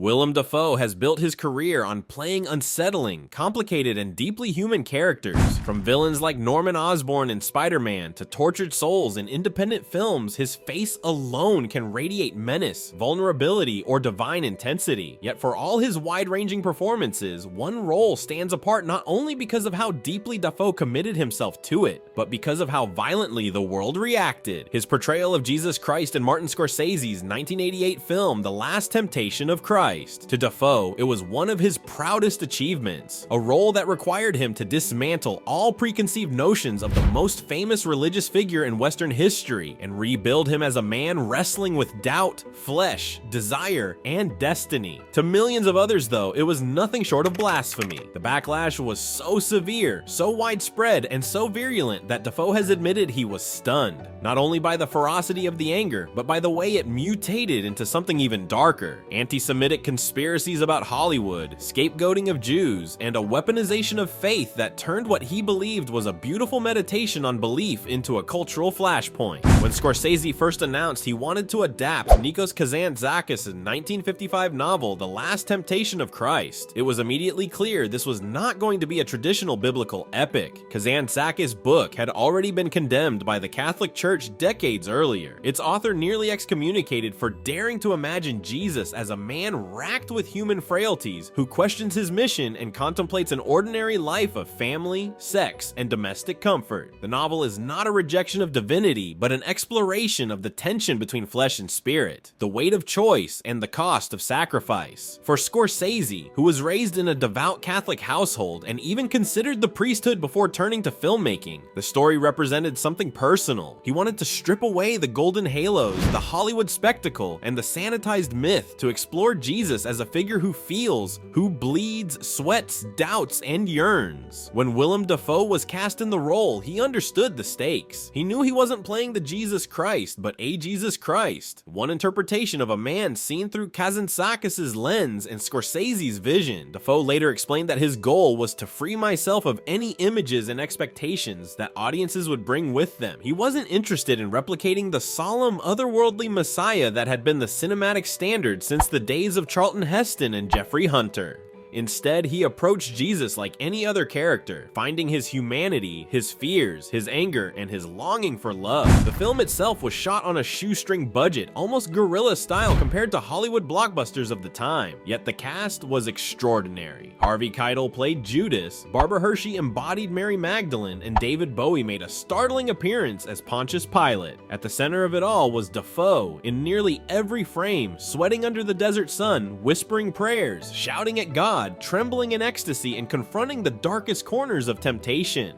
Willem Dafoe has built his career on playing unsettling, complicated, and deeply human characters. From villains like Norman Osborn in Spider-Man to tortured souls in independent films, his face alone can radiate menace, vulnerability, or divine intensity. Yet for all his wide-ranging performances, one role stands apart not only because of how deeply Dafoe committed himself to it, but because of how violently the world reacted. His portrayal of Jesus Christ in Martin Scorsese's 1988 film, The Last Temptation of Christ. To Dafoe, it was one of his proudest achievements, a role that required him to dismantle all preconceived notions of the most famous religious figure in Western history and rebuild him as a man wrestling with doubt, flesh, desire, and destiny. To millions of others, though, it was nothing short of blasphemy. The backlash was so severe, so widespread, and so virulent that Dafoe has admitted he was stunned, not only by the ferocity of the anger, but by the way it mutated into something even darker. Anti-Semitic conspiracies about Hollywood, scapegoating of Jews, and a weaponization of faith that turned what he believed was a beautiful meditation on belief into a cultural flashpoint. When Scorsese first announced he wanted to adapt Nikos Kazantzakis' 1955 novel The Last Temptation of Christ, it was immediately clear this was not going to be a traditional biblical epic. Kazantzakis' book had already been condemned by the Catholic Church decades earlier, its author nearly excommunicated for daring to imagine Jesus as a man racked with human frailties who questions his mission and contemplates an ordinary life of family, sex, and domestic comfort. The novel is not a rejection of divinity, but an exploration of the tension between flesh and spirit, the weight of choice, and the cost of sacrifice. For Scorsese, who was raised in a devout Catholic household and even considered the priesthood before turning to filmmaking, the story represented something personal. He wanted to strip away the golden halos, the Hollywood spectacle, and the sanitized myth to explore Jesus as a figure who feels, who bleeds, sweats, doubts, and yearns. When Willem Dafoe was cast in the role, he understood the stakes. He knew he wasn't playing the Jesus Christ, but a Jesus Christ, one interpretation of a man seen through Kazantzakis' lens and Scorsese's vision. Dafoe later explained that his goal was to free myself of any images and expectations that audiences would bring with them. He wasn't interested in replicating the solemn, otherworldly Messiah that had been the cinematic standard since the days of Charlton Heston and Jeffrey Hunter. Instead, he approached Jesus like any other character, finding his humanity, his fears, his anger, and his longing for love. The film itself was shot on a shoestring budget, almost guerrilla style compared to Hollywood blockbusters of the time, yet the cast was extraordinary. Harvey Keitel played Judas, Barbara Hershey embodied Mary Magdalene, and David Bowie made a startling appearance as Pontius Pilate. At the center of it all was Dafoe, in nearly every frame, sweating under the desert sun, whispering prayers, shouting at God, trembling in ecstasy, and confronting the darkest corners of temptation.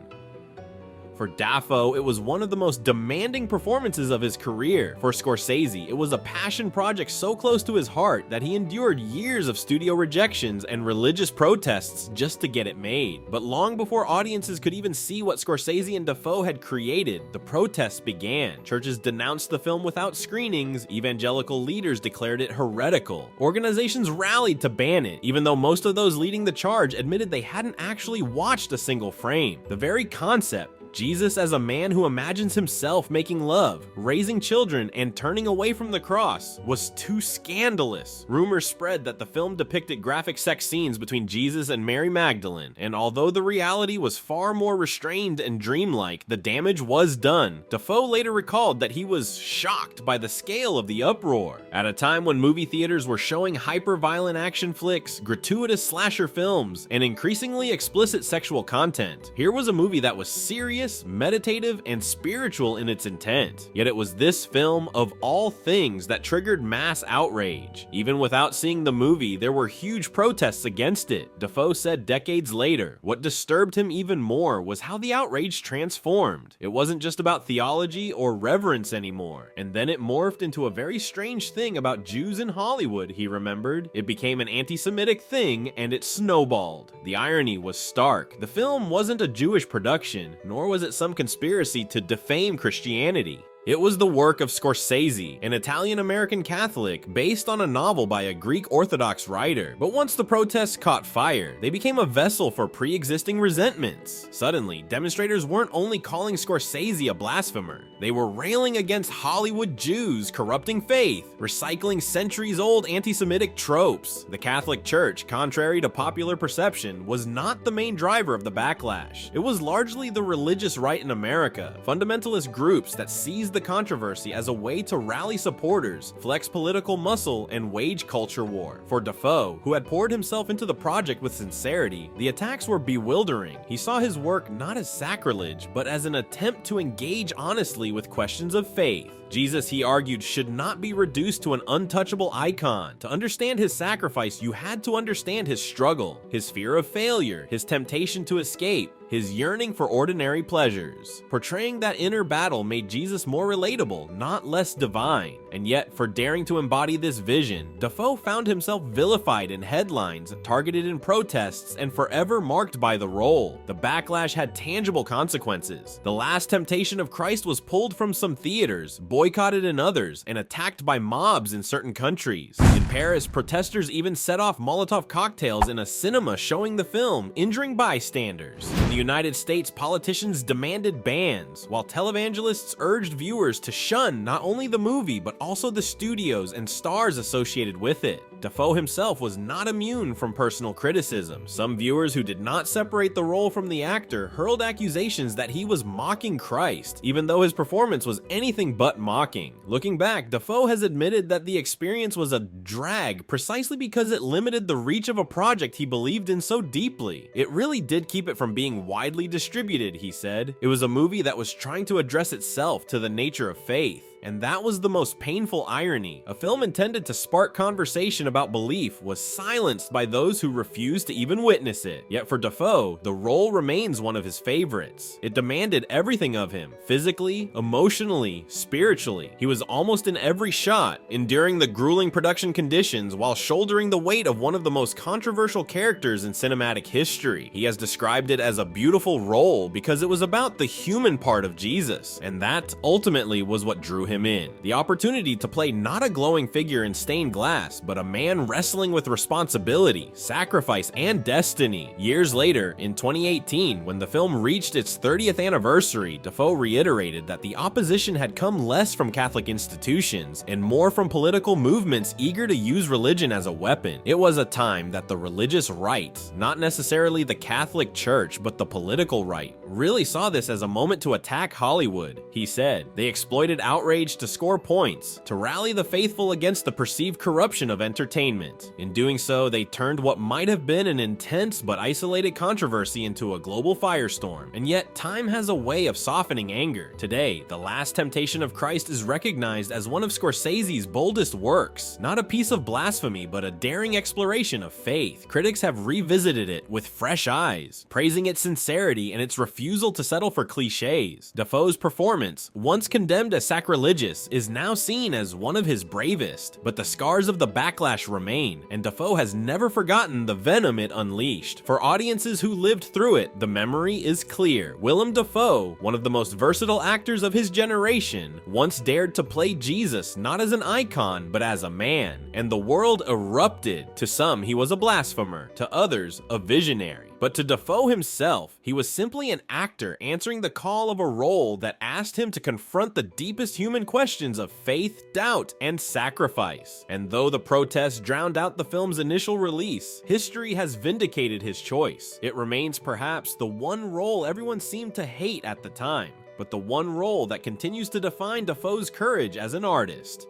For Dafoe, it was one of the most demanding performances of his career. For Scorsese, it was a passion project so close to his heart that he endured years of studio rejections and religious protests just to get it made. But long before audiences could even see what Scorsese and Dafoe had created, the protests began. Churches denounced the film without screenings, evangelical leaders declared it heretical. Organizations rallied to ban it, even though most of those leading the charge admitted they hadn't actually watched a single frame. The very concept, Jesus as a man who imagines himself making love, raising children, and turning away from the cross, was too scandalous. Rumors spread that the film depicted graphic sex scenes between Jesus and Mary Magdalene, and although the reality was far more restrained and dreamlike, the damage was done. Dafoe later recalled that he was shocked by the scale of the uproar. At a time when movie theaters were showing hyper-violent action flicks, gratuitous slasher films, and increasingly explicit sexual content, here was a movie that was serious, meditative, and spiritual in its intent. Yet it was this film, of all things, that triggered mass outrage. Even without seeing the movie, there were huge protests against it. Dafoe said decades later, what disturbed him even more was how the outrage transformed. It wasn't just about theology or reverence anymore. And then it morphed into a very strange thing about Jews in Hollywood, he remembered. It became an anti-Semitic thing, and it snowballed. The irony was stark. The film wasn't a Jewish production, nor was it some conspiracy to defame Christianity. It was the work of Scorsese, an Italian-American Catholic based on a novel by a Greek Orthodox writer. But once the protests caught fire, they became a vessel for pre-existing resentments. Suddenly, demonstrators weren't only calling Scorsese a blasphemer, they were railing against Hollywood Jews corrupting faith, recycling centuries-old anti-Semitic tropes. The Catholic Church, contrary to popular perception, was not the main driver of the backlash. It was largely the religious right in America, fundamentalist groups that seized the controversy as a way to rally supporters, flex political muscle, and wage culture war. For Dafoe, who had poured himself into the project with sincerity, the attacks were bewildering. He saw his work not as sacrilege, but as an attempt to engage honestly with questions of faith. Jesus, he argued, should not be reduced to an untouchable icon. To understand his sacrifice, you had to understand his struggle, his fear of failure, his temptation to escape, his yearning for ordinary pleasures. Portraying that inner battle made Jesus more relatable, not less divine. And yet, for daring to embody this vision, Dafoe found himself vilified in headlines, targeted in protests, and forever marked by the role. The backlash had tangible consequences. The Last Temptation of Christ was pulled from some theaters, boycotted in others, and attacked by mobs in certain countries. In Paris, protesters even set off Molotov cocktails in a cinema showing the film, injuring bystanders. In the United States, politicians demanded bans, while televangelists urged viewers to shun not only the movie, but also the studios and stars associated with it. Dafoe himself was not immune from personal criticism. Some viewers who did not separate the role from the actor hurled accusations that he was mocking Christ, even though his performance was anything but mocking. Looking back, Dafoe has admitted that the experience was a drag precisely because it limited the reach of a project he believed in so deeply. It really did keep it from being widely distributed, he said. It was a movie that was trying to address itself to the nature of faith. And that was the most painful irony. A film intended to spark conversation about belief was silenced by those who refused to even witness it. Yet for Dafoe, the role remains one of his favorites. It demanded everything of him, physically, emotionally, spiritually. He was almost in every shot, enduring the grueling production conditions while shouldering the weight of one of the most controversial characters in cinematic history. He has described it as a beautiful role because it was about the human part of Jesus, and that ultimately was what drew him in. The opportunity to play not a glowing figure in stained glass, but a man wrestling with responsibility, sacrifice, and destiny. Years later, in 2018, when the film reached its 30th anniversary, Dafoe reiterated that the opposition had come less from Catholic institutions and more from political movements eager to use religion as a weapon. It was a time that the religious right, not necessarily the Catholic Church, but the political right, really saw this as a moment to attack Hollywood. He said, "They exploited outrage to score points, to rally the faithful against the perceived corruption of entertainment. In doing so, they turned what might have been an intense but isolated controversy into a global firestorm. And yet, time has a way of softening anger. Today, The Last Temptation of Christ is recognized as one of Scorsese's boldest works, not a piece of blasphemy, but a daring exploration of faith. Critics have revisited it with fresh eyes, praising its sincerity and its refusal to settle for cliches. Dafoe's performance, once condemned as sacrilegious, is now seen as one of his bravest, but the scars of the backlash remain, and Dafoe has never forgotten the venom it unleashed. For audiences who lived through it, the memory is clear. Willem Dafoe, one of the most versatile actors of his generation, once dared to play Jesus not as an icon, but as a man, and the world erupted. To some, he was a blasphemer, to others, a visionary. But to Dafoe himself, he was simply an actor answering the call of a role that asked him to confront the deepest human questions of faith, doubt, and sacrifice. And though the protests drowned out the film's initial release, history has vindicated his choice. It remains perhaps the one role everyone seemed to hate at the time, but the one role that continues to define Dafoe's courage as an artist.